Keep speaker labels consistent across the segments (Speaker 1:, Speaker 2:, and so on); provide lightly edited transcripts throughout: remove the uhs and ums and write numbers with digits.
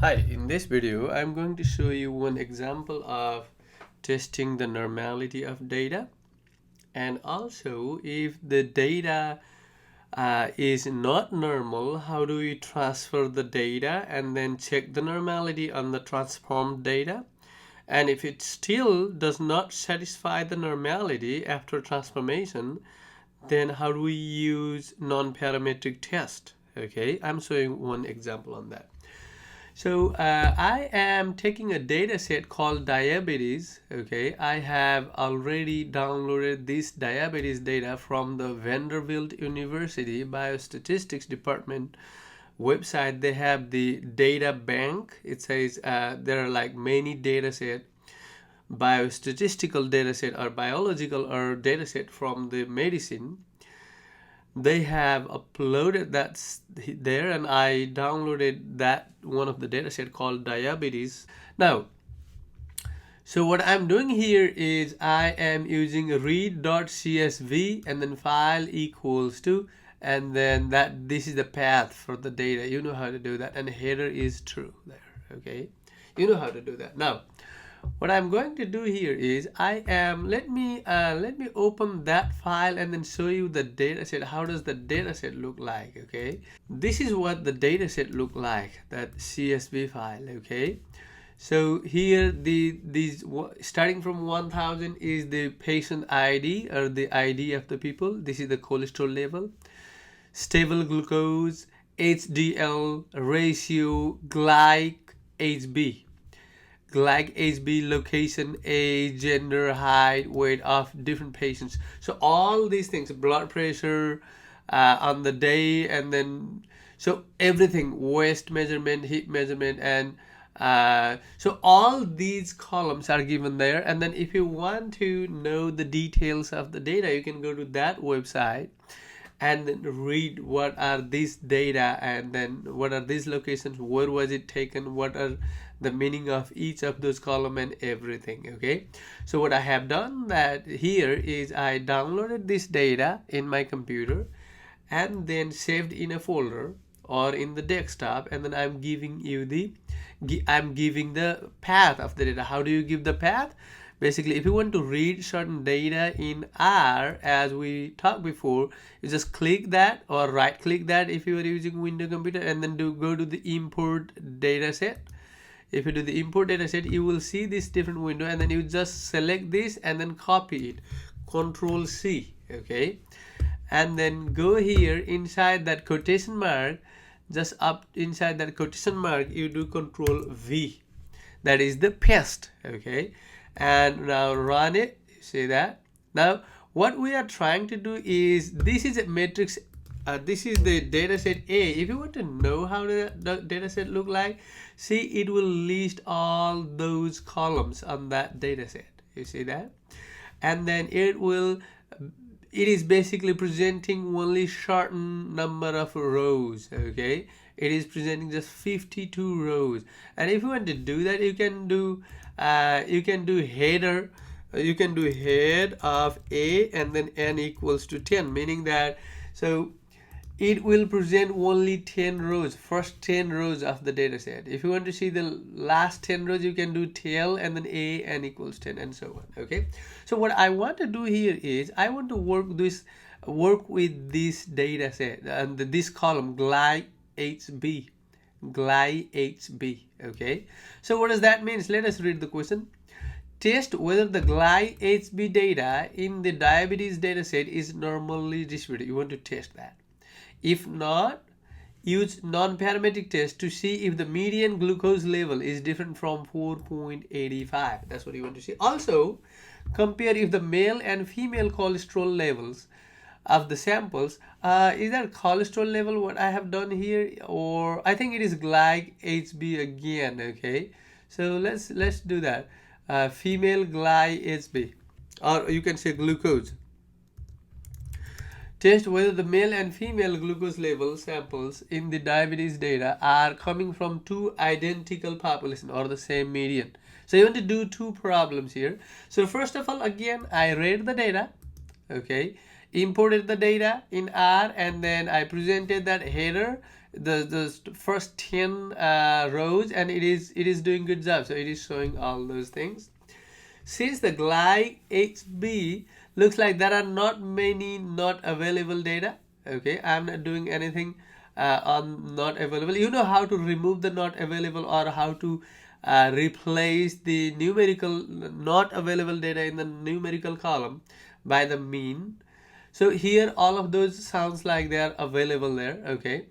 Speaker 1: Hi, in this video, I'm going to show you one example of testing the normality of data, and also if the data is not normal, how do we transfer the data and then check the normality on the transformed data? And if it still does not satisfy the normality after transformation, then how do we use non-parametric test? Okay, I'm showing one example on that. So I am taking a data set called diabetes. Okay, I have already downloaded this diabetes data from the Vanderbilt University Biostatistics department website. They have the data bank. It says there are like many data set, biostatistical data set or biological or data set from the medicine. They have uploaded that there, and I downloaded that one of the dataset called diabetes. Now, so what I'm doing here is I am using read.csv and then file equals to, and then this is the path for the data. You know how to do that, and header is true there. Okay, you know how to do that. Now, what I'm going to do here is let me open that file and then show you the data set. How does the data set look like? Okay, this is what the data set look like, that CSV file. Okay, so here these starting from 1000 is the patient ID or the ID of the people. This is the cholesterol level, stable glucose, HDL ratio, HB, location, age, gender, height, weight of different patients. So all these things, blood pressure on the day, and then so everything, waist measurement, hip measurement, and so all these columns are given there. And then if you want to know the details of the data, you can go to that website and then read what are these data, and then what are these locations, where was it taken, what are the meaning of each of those column and everything. Okay, so what I have done that here is I downloaded this data in my computer and then saved in a folder or in the desktop, and then I'm giving the path of the data. How do you give the path? Basically, if you want to read certain data in R, as we talked before, you just click that or right click that if you are using Windows computer, and then go to the import data set. If you do the import data set, you will see this different window, and then you just select this and then copy it, Control C. Okay, and then go here inside that quotation mark, just up inside that quotation mark you do Control V, that is the paste. Okay, and now run it. See that? Now what we are trying to do is, this is a matrix, this is the data set A. If you want to know how the data set look like, see, it will list all those columns on that data set. You see that? And then it is basically presenting only certain number of rows. Okay, it is presenting just 52 rows. And if you want to do that, you can do header, you can do head of A and then n equals to 10, meaning that so it will present only 10 rows, first 10 rows of the data set. If you want to see the last 10 rows, you can do tail and then A n equals 10 and so on. Okay, so what I want to do here is I want to work with this data set and this column HB. Okay, so what does that mean? Let us read the question. Test whether the HB data in the diabetes data set is normally distributed. You want to test that. If not, use non-parametric test to see if the median glucose level is different from 4.85. That's what you want to see. Also, compare if the male and female cholesterol levels of the samples, is that cholesterol level what I have done here, or I think it is HB again. Okay, so let's do that. Female HB, or you can say glucose. Test whether the male and female glucose level samples in the diabetes data are coming from two identical populations or the same median. So you want to do two problems here. So first of all, again, I read the data. Okay, imported the data in R, and then I presented that header the first 10 rows, and it is doing good job. So it is showing all those things. Since the glide HB looks like there are not many not available data, okay, I'm not doing anything on not available. You know how to remove the not available, or how to replace the numerical not available data in the numerical column by the mean. So here all of those sounds like they are available there, okay.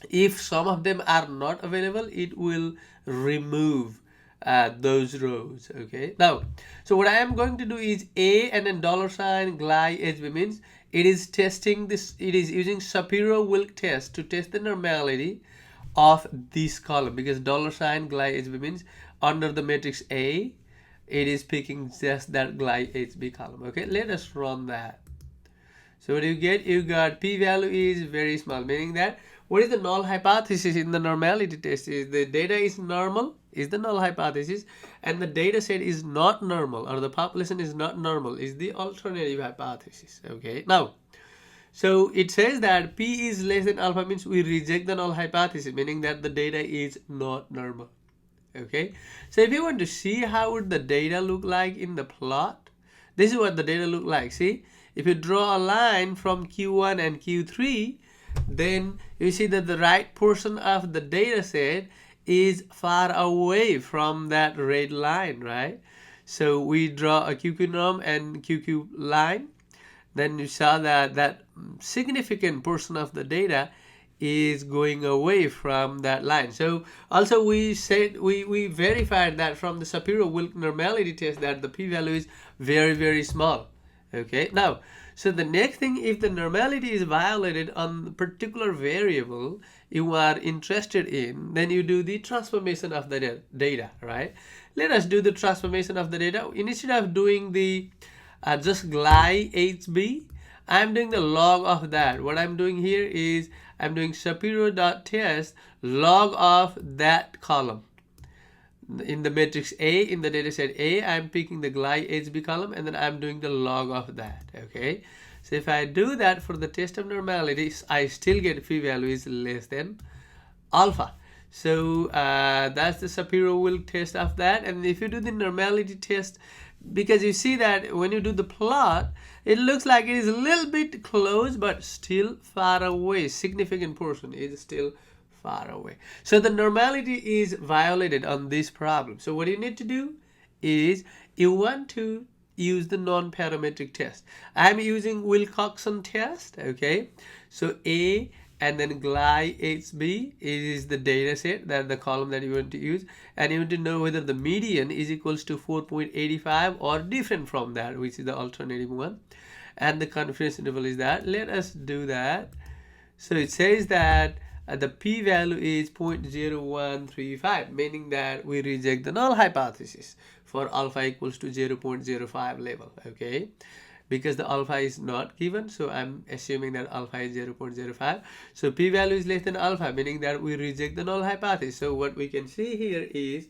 Speaker 1: If some of them are not available, it will remove those rows, okay. Now, so what I am going to do is A and then $ glide HB means it is testing this, it is using Shapiro-Wilk test to test the normality of this column, because $ glide HB means under the matrix A, it is picking just that glide HB column, okay. Let us run that. So what do you get? You got p-value is very small, meaning that what is the null hypothesis in the normality test is the data is normal, is the null hypothesis, and the data set is not normal, or the population is not normal, is the alternative hypothesis, okay. Now, so it says that p is less than alpha means we reject the null hypothesis, meaning that the data is not normal, okay. So if you want to see how would the data look like in the plot, this is what the data look like. See, if you draw a line from Q1 and Q3, then you see that the right portion of the data set is far away from that red line, right? So we draw a QQ norm and QQ line. Then you saw that that significant portion of the data is going away from that line. So also we said we verified that from the Shapiro-Wilk normality test that the p-value is very, very small. Okay, now, so the next thing, if the normality is violated on the particular variable you are interested in, then you do the transformation of the data, right? Let us do the transformation of the data. Instead of doing the just glide HB, I'm doing the log of that. What I'm doing here is I'm doing Shapiro.test log of that column. In the matrix A, in the data set A, I'm picking the glide HB column, and then I'm doing the log of that, okay. So if I do that for the test of normality, I still get p-value is less than alpha. So that's the Shapiro-Wilk test of that. And if you do the normality test, because you see that when you do the plot, it looks like it is a little bit close, but still far away. Significant portion is still far away. So the normality is violated on this problem. So what you need to do is you want to use the non-parametric test. I'm using Wilcoxon test, okay. So A and then glide HB is the data set, that the column that you want to use, and you want to know whether the median is equals to 4.85 or different from that, which is the alternative one, and the confidence interval is that. Let us do that. So it says that the p-value is 0.0135, meaning that we reject the null hypothesis for alpha equals to 0.05 level, okay, because the alpha is not given. So I'm assuming that alpha is 0.05. So p-value is less than alpha, meaning that we reject the null hypothesis. So what we can see here is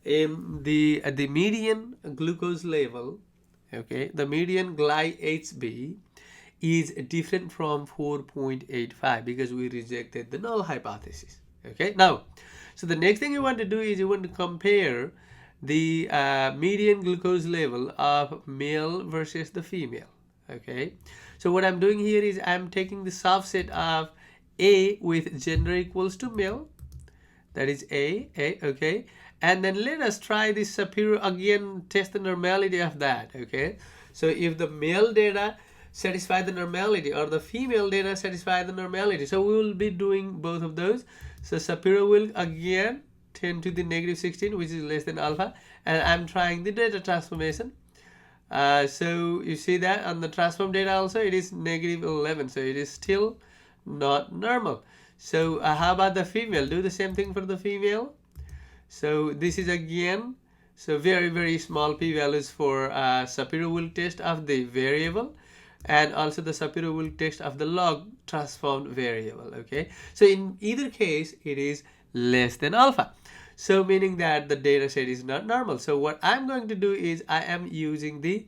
Speaker 1: the median glucose level, okay, the median glide HB is different from 4.85 because we rejected the null hypothesis, okay. Now, so the next thing you want to do is you want to compare the median glucose level of male versus the female, okay. So what I'm doing here is I'm taking the subset of A with gender equals to male, that is A, okay, and then let us try this Shapiro again, test the normality of that, okay. So if the male data satisfy the normality or the female data satisfy the normality, so we will be doing both of those. So Shapiro-Wilk again 10 to the negative 16, which is less than alpha, and I'm trying the data transformation. So you see that on the transform data also it is negative 11, so it is still not normal. So how about the female? Do the same thing for the female. So this is again, so very, very small p-values for Shapiro-Wilk test of the variable, and also the Shapiro-Wilk test of the log transformed variable, okay. So in either case it is less than alpha, so meaning that the data set is not normal. So what I'm going to do is I am using the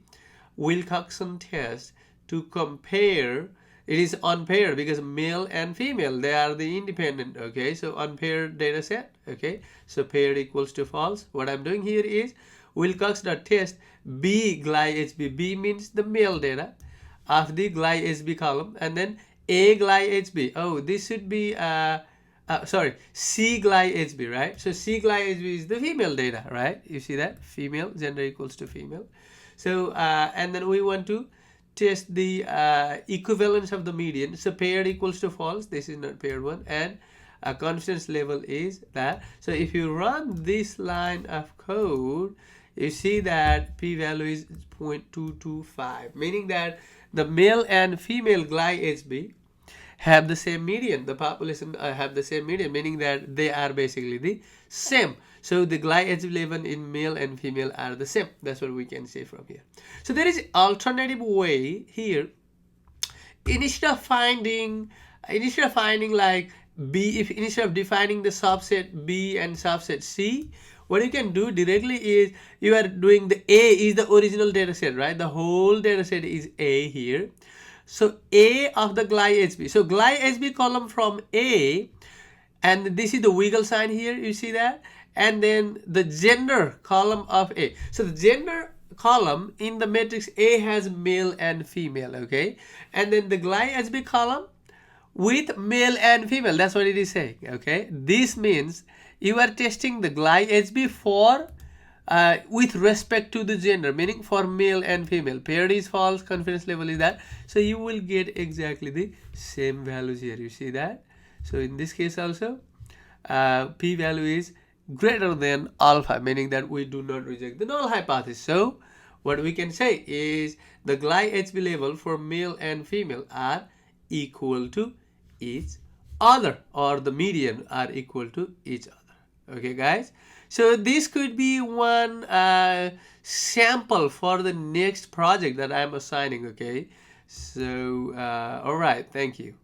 Speaker 1: Wilcoxon test to compare it is unpaired because male and female, they are the independent. Okay, so unpaired data set. Okay, so paired equals to false. What I'm doing here is Wilcox.test B GlyHB. B means the male data of the GlyHB column, and then A GlyHB. Oh, this should be sorry, C GlyHB, right? So C GlyHB is the female data, right? You see that? Female, gender equals to female. So, and then we want to test the equivalence of the median. So paired equals to false. This is not paired one. And confidence level is that. So if you run this line of code, you see that p-value is 0.225, meaning that the male and female GlyHB have the same median. The population have the same median, meaning that they are basically the same. So the GlyHB level in male and female are the same. That's what we can say from here. So there is alternative way here. Instead of finding like B, if instead of defining the subset B and subset C, what you can do directly is you are doing the A is the original data set, right? The whole data set is A here. So A of the GlyHB. So GlyHB column from A, and this is the wiggle sign here, you see that? And then the gender column of A. So the gender column in the matrix A has male and female, okay? And then the GlyHB column with male and female, that's what it is saying, okay? This means you are testing the GlyHB for with respect to the gender, meaning for male and female. Paired is false, confidence level is that. So you will get exactly the same values here. You see that? So in this case also, p-value is greater than alpha, meaning that we do not reject the null hypothesis. So what we can say is the GlyHB level for male and female are equal to each other, or the median are equal to each other. Okay, guys? So this could be one sample for the next project that I'm assigning, okay? So, all right, thank you.